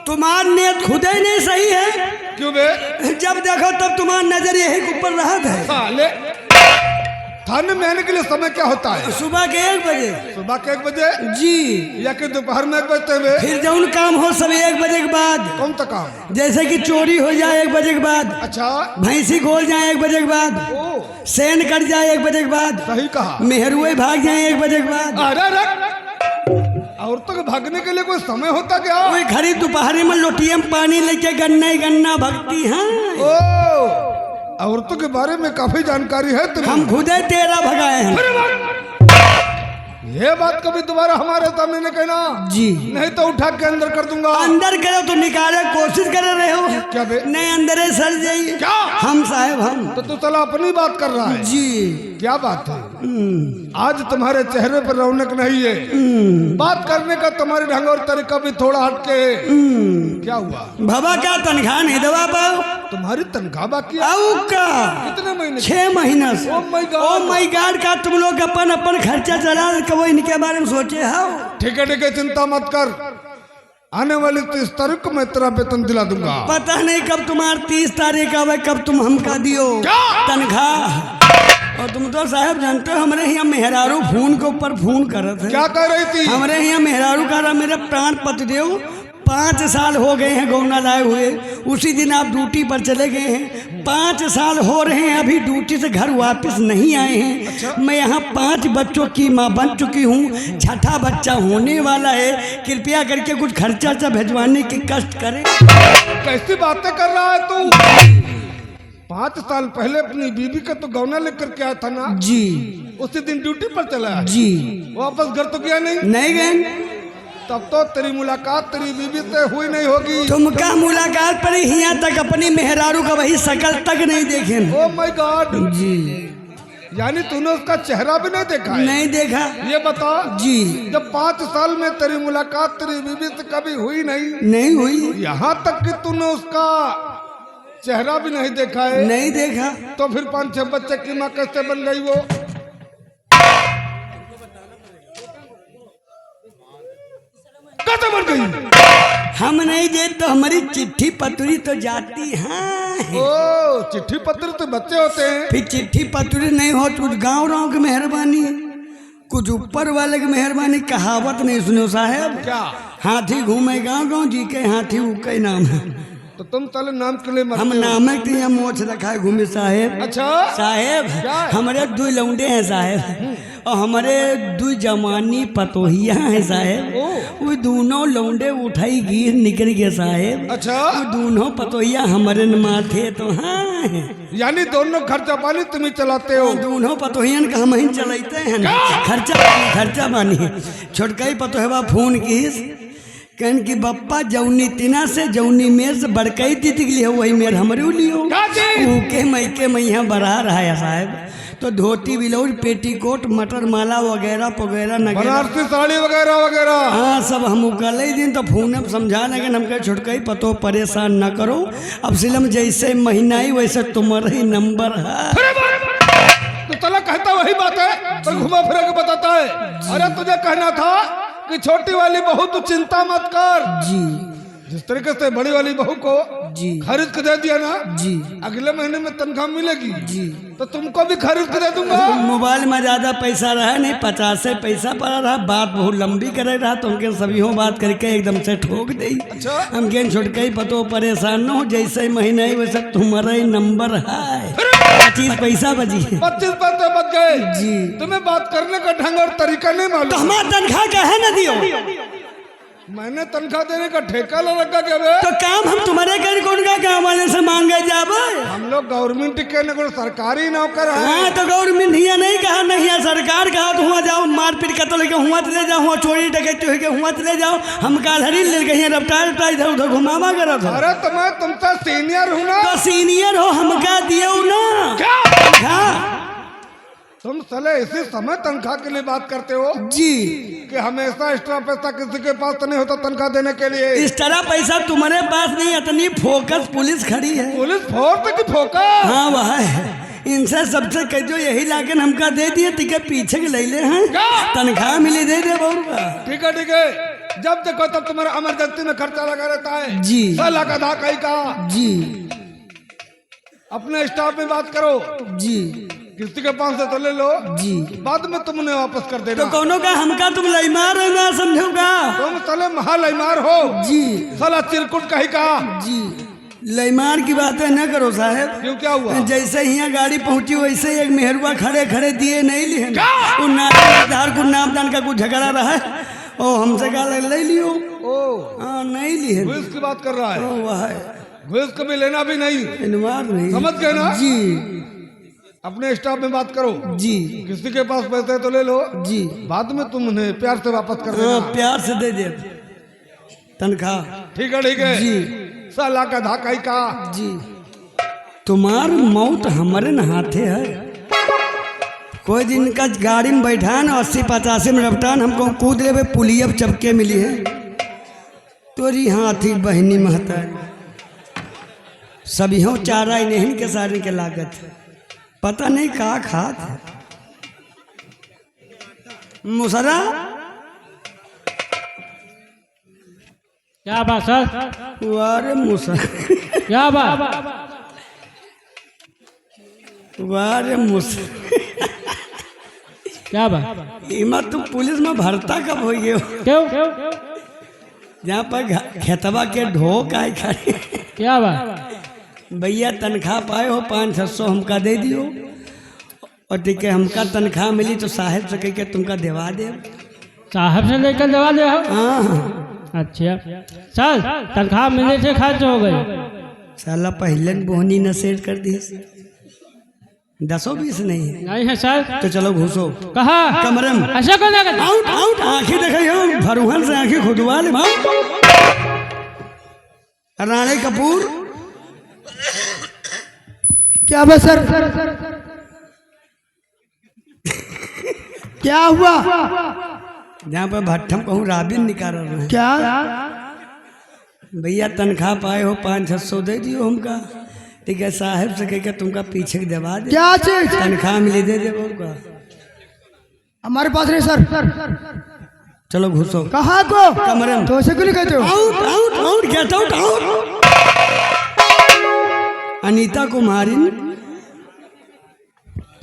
तुम्हार नियत खुद ही नहीं सही है। क्यों बे? जब देखो तब तुम्हार नजर यही के ऊपर रहा है। साले थाने में आने के लिए समय क्या होता है? सुबह के 1 बजे। सुबह के 1 बजे जी। या कि दोपहर में 1 बजते हुए? फिर जौन काम हो सब 1 बजे के बाद। कौन सा काम? जैसे कि चोरी हो जाए 1 बजे के बाद, अच्छा, भैंसी खोल जाए 1 बजे के बाद, सेन कट जाए 1 बजे के बाद, सही कहा, मेहरुए भाग जाए 1 बजे के बाद। अरे औरतों के भागने के लिए कोई समय होता क्या? कोई खरी दोपहर में लोटियम पानी लेके गन्ना ही गन्ना भगती हैं। ओ, औरतों के बारे में काफी जानकारी है तुम्हें। हम खुद ही 13 भगाए हैं। ये बात कभी दोबारा हमारे सामने न कहना जी, नहीं तो उठा के अंदर कर दूंगा। अंदर करो तो निकाले कोशिश कर रहे हो। क्या बे? नहीं अंदर है सर जाइए। क्या? हम साहब हम तो तू चला अपनी बात कर रहा है जी। क्या बात है? आज तुम्हारे चेहरे पर रौनक नहीं है, बात करने का तुम्हारे ढंग और तरीका भी थोड़ा हटके है। क्या हुआ? बाबा क्या तनख्वाह नहीं दबा पाओ? तुम्हारी तनख्वाह बाकी है? आओ का कितने महीने? 6 महीना से। ओ माय गॉड का तुम लोग अपन अपन खर्चा चला कब इनके बारे में सोचे हो? ठीक है चिंता मत कर, आने वाली 30 तारीख को मैं तेरा वेतन दिला दूंगा। पता नहीं कब तुम्हारी 30 तारीख आवे, कब तुम हमका दियो तनख्वाह। और तुम तो साहब जानते हो हमारे यहाँ मेहरारू फोन के ऊपर फोन कर रहे थे। क्या कह रही थी? हमारे यहाँ मेहरारू कह रहा मेरे प्राण पतिदेव 5 साल हो गए हैं गौना लाए हुए, उसी दिन आप ड्यूटी पर चले गए हैं। 5 साल हो रहे हैं अभी ड्यूटी से घर वापस नहीं आए हैं। अच्छा? मैं यहाँ 5 बच्चों की माँ बन चुकी हूँ, 6ठा बच्चा होने वाला है। कृपया करके कुछ खर्चा सा भिजवाने की कष्ट करें। कैसी बातें कर रहा है तू? 5 साल पहले अपनी बीवी का तो गौना लेकर के आया था ना जी, उसी दिन ड्यूटी पर चला है जी। वापस घर तो गया नहीं? नहीं गए। तब तो तेरी मुलाकात तेरी बीवी से हुई नहीं होगी। तुमका मुलाकात पर यहाँ तक अपनी मेहरारू का वही शकल तक नहीं देखे। ओ माय गॉड जी, यानी तूने उसका चेहरा भी नहीं देखा है? नहीं देखा। ये बता जी, जब 5 साल में तेरी मुलाकात तेरी बीवी से कभी हुई नहीं हुई। यहाँ तक कि तूने उसका चेहरा भी नहीं देखा है? नहीं देखा। तो फिर 5-6 बच्चे की माँ कैसे बन गई वो? कैसे बन गई? हम नहीं दे तो हमारी चिट्ठी पत्री तो जाती है। ओ, चिट्ठी पत्र तो बच्चे होते हैं। फिर चिट्ठी पत्री नहीं हो तो कुछ गाँव की मेहरबानी, कुछ ऊपर वाले की मेहरबानी। कहावत नहीं सुनो साहब? क्या? हाथी घूमे गाँव जी के हाथी उके नाम है। तो तुम चलो नाम के लिए हम नामक तो यहाँ मोछ रखा है घूमे साहेब। अच्छा साहेब हमारे 2 लौंडे हैं साहेब, और हमारे 2 जवानी पतोहिया हैं साहेब। वो दोनों लौंडे उठाई गिर निकल गए साहेब। अच्छा, वो दोनों पतोहिया हमारे माथे तो हाँ। यानी दोनों खर्चा पानी तुम ही चलाते हो? दोनों पतोहियन का हम ही चलाते हैं ना। खर्चा पानी छोटका ही पतोहवा फोन की कहन की बप्पा जौनी तिना से जौनी मेर से बड़कई दीदी के लिए वही मेर हमारे लियो के मैके मैं यहाँ बढ़ा रहा है साहब। तो धोती ब्लाउज पेटीकोट मटर माला वगैरह वगैरह बनारसी साड़ी वगैरह वगैरह हाँ सब हम कल ही दिन तो फोन में समझा लेकिन हमके छुटका ही पतो परेशान न करो। अब सिलम जैसे महीना ही वैसे तुम्हारा ही नंबर है। तो चला कहता वही बात है पर घुमा फिरा के बताता है। अरे तुझे कहना था कि छोटी वाली बहू तू चिंता मत कर जी, जिस तरीके से बड़ी वाली बहू को जी खरीद के दे दिया ना जी, अगले महीने में तनख्वाह मिलेगी जी, तो तुमको भी खरीद के दे दूंगा। मोबाइल में ज्यादा पैसा रहा नहीं 50 से पैसा पड़ा रहा, बात बहुत लंबी करे रहा तो उनके सभी हो बात करके एकदम से ठोक दी। अच्छा हम के छुटके ही पतो परेशान न हो जैसे महीना ही वैसे तुम्हारा ही नंबर है। 25 पैसा बची 25 पैसे बच गए जी। तुम्हें बात करने का ढंग और तरीका नहीं तो मालूम। हमारा तनख्वाह का है ना दियो। मैंने तनख्वाह देने का ठेका ले रखा क्या बे? तो काम हम तुम्हारे घर कौन का काम वाले से मांगे जाबे? हम लोग गवर्नमेंट के न सरकारी नौकर है। हाँ तो गवर्नमेंट हिया नहीं कहा नहीं है सरकार कहा तो हुआ जाओ मारपीट कतल के हुआ चले जाओ, हुआ चोरी डकैती हो के हुआ चले जाओ। हम कालहरी ले गए रफ्तार इधर उधर घुमावा करा था। अरे तो मैं तुमसे सीनियर हूँ ना। तो सीनियर हो हमका दियो ना क्या? तुम साले इसी समय तनख्वाह के लिए बात करते हो जी कि हमेशा एक्स्ट्रा पैसा किसी के पास तो नहीं होता तनख्वाह देने के लिए। इस तरह पैसा तुम्हारे पास नहीं, इतनी फोकस पुलिस खड़ी है। पुलिस फोर्स की फोकस? हाँ वह है। इनसे सबसे कह जो यही लाके हमका दे दिए टिके पीछे के ले ले हैं तनख्वाह मिली दे दे बहुत। ठीक है जब देखो तब तुम्हारा इमरजेंसी में खर्चा लगा रहता है। जी। साला का धा कहीं का। जी अपने स्टाफ में बात करो। जी किसी के 500 तो ले लो, जी। बाद में तुमने वापस कर देना। तो कौनो का हमका तुम लईमार है ना समझोगा। तुम साले महालईमार हो। जी साला चिरकुट कहीं का। जी लईमार की बातें न करो साहब। क्यों क्या हुआ? जैसे यहाँ गाड़ी पहुंची वैसे ही एक मेहरुआ खड़े खड़े दिए नहीं लिए वो नामदार को नामदान का कुछ झगड़ा रहा है और हमसे कहा ले लियो। ओ हाँ नहीं लिए। घूस की बात कर रहा है। ओ वाह घूस कभी लेना भी नहीं। इनवार नहीं। समझ गए ना? जी अपने स्टाफ में बात करो। जी किसी के पास पैसे तो ले लो, जी। बाद में तुम उन्हें प्यार से वापस कर हाँ देना। प्यार से दे दे तनख्वाह। ठीक है ठीक है। जी साला का धाका ही का। जी तुम्हार मौत हमारे न हाथे है। कोई दिन का गाड़ी में बैठा न 80-85 में रफ्तार हमको कूद ले पुलिया चपके मिली है तोरी हाथी बहनी महता सभी हो चारा नहीं के सारे के लागत पता नहीं का खात है। मुसरा क्या बात सर? वारे मुसरा क्या बात? वारे मुसरा क्या बात? इमा तुम पुलिस में भरता कब हो गए हो? क्यों? जहाँ पर खेतवा के ढोक आए खड़े। क्या बात? भैया तनख्वाह पाए हो 500-600 हमका दे दियो और ठीक है हमका तनख्वाह मिली तो साहब से कह के तुमका देवा दे। साहब से लेकर दवा दे हो? हाँ अच्छा सर तनख्वाह मिलने से खर्च हो गई। साला पहले बोहनी न सेट कर दी 10-20 नहीं है। नहीं है सर। तो चलो घुसो कहा कमरे में। ऐसा क्यों ना करते? आउट आउट आंखें देखे हो भरुहन से आंखें खुदवा ले राणे कपूर। क्या बस सर? क्या हुआ? जहाँ पर भट्टम कहूँ राबिन निकाल रहे हैं। क्या? भैया तनख्वाह पाए हो 500-600 दे दियो हमका ठीक है साहब से कह के तुमका पीछे दबा दे। क्या चीज? तनख्वाह मिली दे दे का। हमारे पास नहीं सर। चलो घुसो कहाँ को? कमरे में। तो ऐसे क्यों नहीं कहते हो? Out out out get out out. Anita Kumari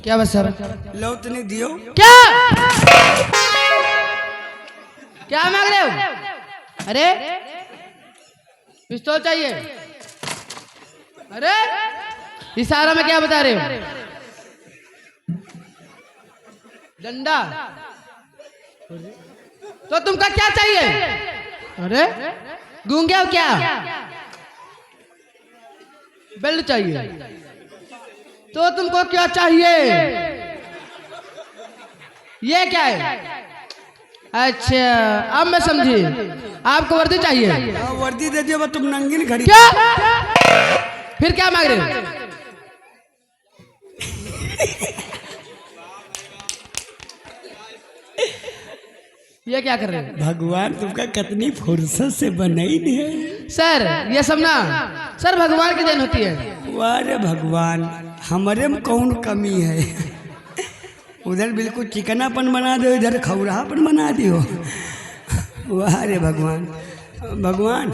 क्या बस सर? लौट नहीं दियो। क्या? क्या मांग रहे हो? अरे पिस्तौल चाहिए। अरे इशारा में क्या बता रहे हो? डंडा। तो तुमका क्या चाहिए? अरे गूंगे हो क्या? बेल्ट चाहिए। तो तुमको क्या चाहिए? ये क्या है? अच्छा अब मैं समझी। आपको वर्दी चाहिए? हाँ, वर्दी दे दियो तुम नंगी खड़ी। क्या? फिर क्या मांग रहे हो? ये क्या कर रहे हो? भगवान तुमका कितनी फुर्सत से बनाई है सर। ये सब ना सर भगवान की देन होती है। वारे भगवान हमारे में कौन कमी है। उधर बिल्कुल चिकनापन बना दो इधर खौरापन बना दियो। वारे भगवान भगवान।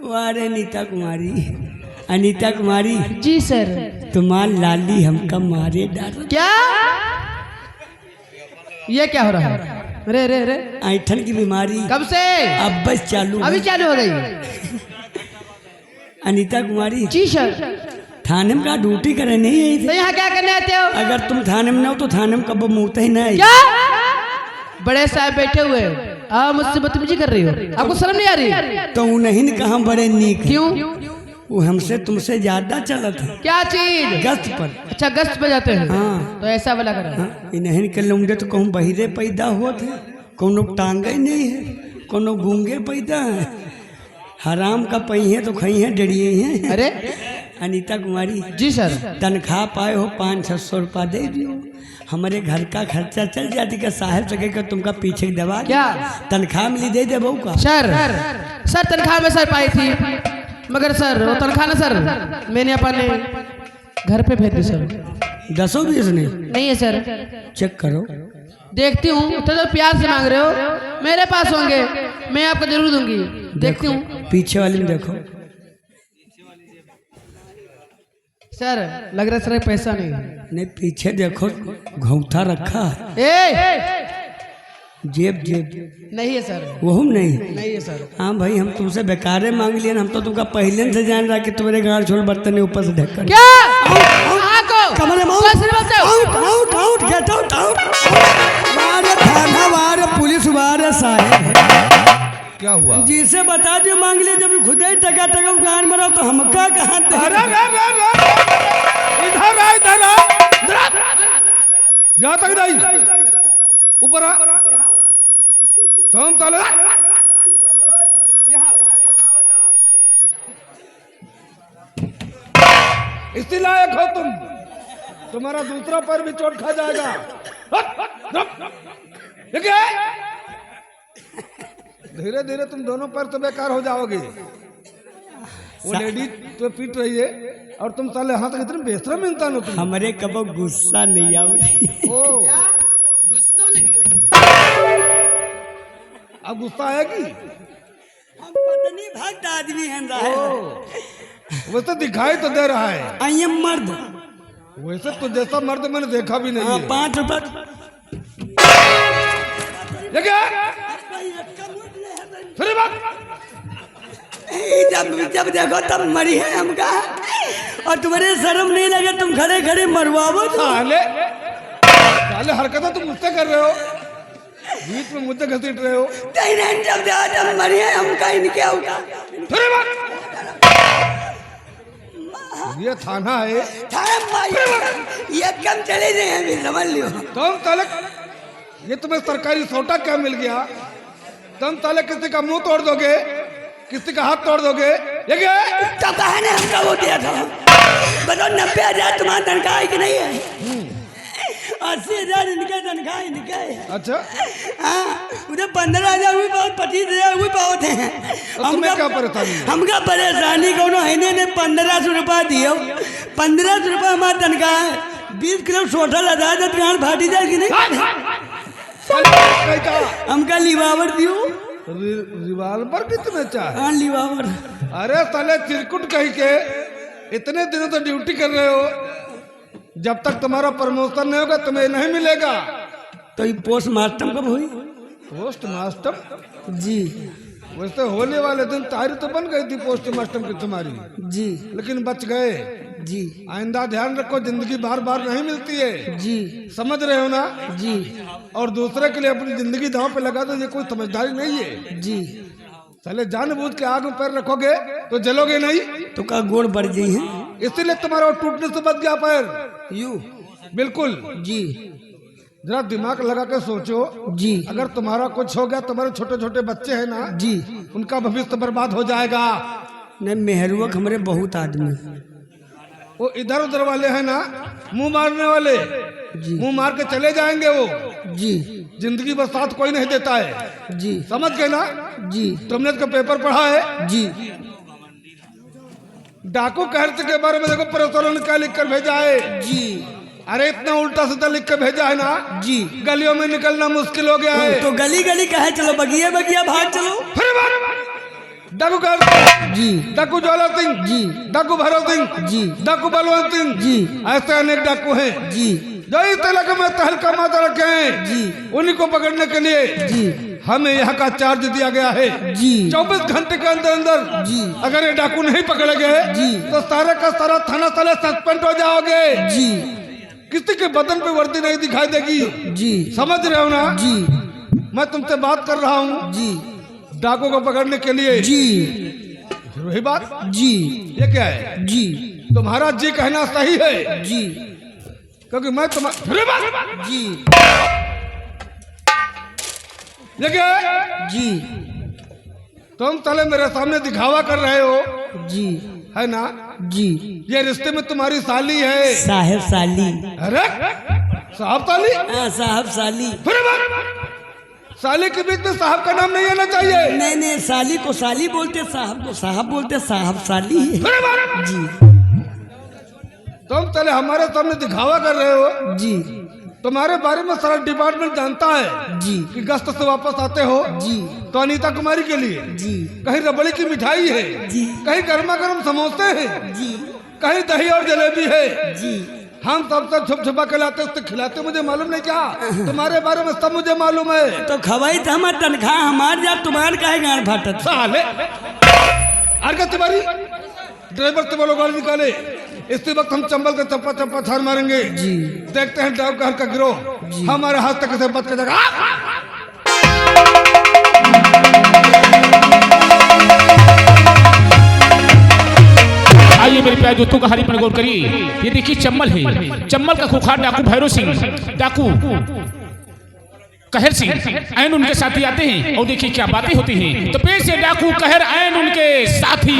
वारे अनीता कुमारी अनीता कुमारी जी सर। तुम्हार लाली हमका मारे डाल। क्या? ये क्या हो रहा है? रे रे रे ऐठन की बीमारी कब से? अब बस चालू है। अभी चालू हो गई? अनीता कुमारी जी सर। थाने में का ड्यूटी करे नहीं आई तो थी। यहाँ क्या करने आते हो? अगर तुम थाने में न हो तो थाने में कब मुँह ही नहीं। क्या? बड़े साहब बैठे हुए मुझसे बदतमीजी कर रही हो? आपको शर्म नहीं आ रही? तो उन्हीं कहा बड़े नीक हैं। क्यों? वो हमसे तुमसे ज्यादा चलत है क्या चीज? गश्त पर। अच्छा गश्त पे जाते हैं। हाँ। तो ऐसा वाला करा। हाँ, इन्हें के लौंडे तो कहूँ बहिरे पैदा होते कोनो टांगे नहीं है कोनो गूंगे पैदा है। हराम का पही है तो खई है डरिए हैं। अरे अनीता कुमारी जी सर। तनख्वाह पाए हो 500-600 रुपया दे दियो हमारे घर का खर्चा चल जाती का साहब से कहकर तुमका पीछे दबा दे। क्या? तनख्वाह मिली दे दे बहू का। सर सर तनख्वाह में सर पाई थी मगर सर वो तनख्वाह ना सर मैंने अपने घर पे भेज दी सर। 10-20 नहीं नहीं है सर। चेक करो देखती हूँ, तो प्यार से मांग रहे हो, मेरे पास होंगे, मैं आपको जरूर दूंगी। देखती हूँ। पीछे वाली में देखो। सर लग रहा है सर पैसा नहीं है। नहीं पीछे देखो, घौथा रखा है। ए जेब जेब नहीं है सर, वो नहीं। नहीं है सर। हाँ भाई, हम तुमसे बेकारे मांग लिए, हम तो तुमका पहले से जान रहा कि तुम्हारे गाड़ छोड़ बर्तन ऊपर से ढक्कन। क्या को कमरे में out out out get out out. वारे थाना वारे पुलिस वारे साहेब। क्या हुआ? जिसे बता दियो मांग लिए, जब खुद ही टका टका गान मरा तो हमका कहाँ दे? इधर आ, इधर आ, यहाँ तक नहीं, ऊपर आ। तुम चले इसी लायक हो तुम, तुम्हारा दूसरा पैर भी चोट खा जाएगा। धीरे धीरे तुम दोनों पैर तो बेकार हो जाओगे। वो लेडी तो पीट रही है और तुम साले हाथ इतने बेशरम इंसान हो तुम। हमारे कब गुस्सा नहीं आवती। ओ गुस्सा नहीं, अब गुस्सा आएगी। हम पत्नी भक्त आदमी हैं वैसे दिखाई तो दे रहा है, आई एम मर्द। वैसे तो जैसा मर्द मैंने देखा भी नहीं है। 5 रुपए फिर बात जब जब देखो तब मरी है हमका, और तुम्हारे शर्म नहीं लगे, तुम खड़े खड़े मरवाओ। साले साले हरकतें तुम मुझसे कर रहे हो, बीच में मुझसे घसीट रहे हो। जब मरी है हमका, इनके होगा। फिर बात ये थाना है, ये कम चले जाए अभी, समझ लियो। तुम साले ये तुम्हें सरकारी सोटा क्या मिल गया? तुम साले किसी का मुंह तोड़ दोगे, किसी का हाथ तोड़ दोगे। ये क्या है? तो कहा ने हमका वो दिया था, बताओ 90,000 तुम्हारा तनख्वाह है कि नहीं है? 80,000 इनके तनख्वाह इनके है। अच्छा, हाँ, उधर 15,000 हुई बहुत, 25,000 हुई बहुत है। तो तुम्हें क्या परेशानी है? हमका परेशानी कौनो है ने 1500 रुपया दियो, 1500 रुपया हमारा तनख्वाह है। 20 किलो सोटा लगा दे, गांड फाटी जाए कि नहीं? हमका लिवावर दियो। रिवाल्वर कितने चाहे? हाँ लिवावर। अरे साले चिरकुट कहीं के इतने दिनों तो ड्यूटी कर रहे हो, जब तक तुम्हारा प्रमोशन नहीं होगा तुम्हें नहीं मिलेगा। तो ये पोस्टमार्टम कब हुई? पोस्ट मास्टर जी वैसे होने वाले दिन तारीख तो बन गई थी पोस्ट मास्टर की तुम्हारी, जी लेकिन बच गए। जी आइंदा ध्यान रखो, जिंदगी बार बार नहीं मिलती है, जी समझ रहे हो ना? जी और दूसरे के लिए अपनी जिंदगी दांव पे लगा दो, ये कोई समझदारी नहीं है। जी। चले जानबूझ के आग में पैर रखोगे तो जलोगे नहीं, तो का गोड़ बढ़ गई है इसीलिए तुम्हारा टूटने से बच गया पैर। यू। बिल्कुल जी जरा दिमाग लगा के सोचो, जी अगर तुम्हारा कुछ हो गया, तुम्हारे छोटे छोटे बच्चे हैं ना, जी। उनका भविष्य बर्बाद हो जाएगा। नहीं मेहरुवक हमारे बहुत आदमी, वो इधर उधर वाले हैं ना, मुंह मारने वाले, जी मुंह मार के चले जाएंगे वो। जी जिंदगी भर साथ कोई नहीं देता है, जी समझ गए ना? जी तुमने इसका पेपर पढ़ा है? जी। डाकू कहते के बारे में देखो, प्रसरण क्या लिख कर भेजा है। जी अरे इतना उल्टा सीधा लिख कर भेजा है ना, जी। गलियों में निकलना मुश्किल हो गया है। तो गली गली कहे चलो, बगिया बगिया भाग चलो। डाकू कहते जी डाकू ज्वाला सिंह जी डाकू भैरव सिंह जी डाकू बलवंत सिंह जी। ऐसे अनेक डाकू हैं जी जो इस इलाके में तहलका माता रखे हैं। जी उन्हीं को पकड़ने के लिए जी हमें यहाँ का चार्ज दिया गया है। जी 24 घंटे के अंदर अंदर जी अगर ये डाकू नहीं पकड़े गए जी। तो सारे का सारा थाना साले सस्पेंड हो जाओगे। जी किसी के बदन पे वर्दी नहीं दिखाई देगी, जी समझ रहे हो ना? जी मैं तुमसे बात कर रहा हूँ जी डाकू को पकड़ने के लिए। जी वही बात। जी ये क्या है? जी तुम्हारा जी कहना सही है, जी क्योंकि मैं तुम्हारा जी ये क्या है? जी तुम साले मेरे सामने दिखावा कर रहे हो, जी है ना? जी। ये रिश्ते में तुम्हारी साली है। साहेब साली। अरे साहब साली? हाँ साहब साली। साली के बीच में साहब का नाम नहीं आना चाहिए। नहीं नहीं, साली को साली बोलते, साहब को साहब बोलते, साहब साली है। जी तुम चले हमारे सामने दिखावा कर रहे हो। जी तुम्हारे बारे में सारा डिपार्टमेंट जानता है जी कि गश्त से वापस आते हो जी तो अनीता कुमारी के लिए जी कहीं रबड़ी की मिठाई है, जी कहीं गर्मा गर्म समोसे हैं, जी कहीं दही और जलेबी है। जी हम सबसे छुप छुपा के लाते उससे खिलाते, मुझे मालूम नहीं क्या? तुम्हारे बारे में सब मुझे मालूम है। तो खवाई तो हमार तनख्वाह हमार जा तुम्हार काहे गांड फाटत। साले अर्घ तिवारी ड्राइवर से बोलो गाड़ी निकाले। इसी वक्त हम चंबल का चप्पा चप्पा छार मारेंगे। जी देखते हैं डाकघर का गिरोह हमारे हाथ तक कैसे बच के जाएगा। आइए मेरे प्यार दोस्तों का हरी पर गौर करिए। ये देखिए चंबल है, चंबल का खुखार डाकू भैरव सिंह, डाकू कहर सिंह ऐन उनके साथी आते हैं और देखिए क्या बातें होती हैं। तो पेश से डाकू कहर ऐन उनके साथी।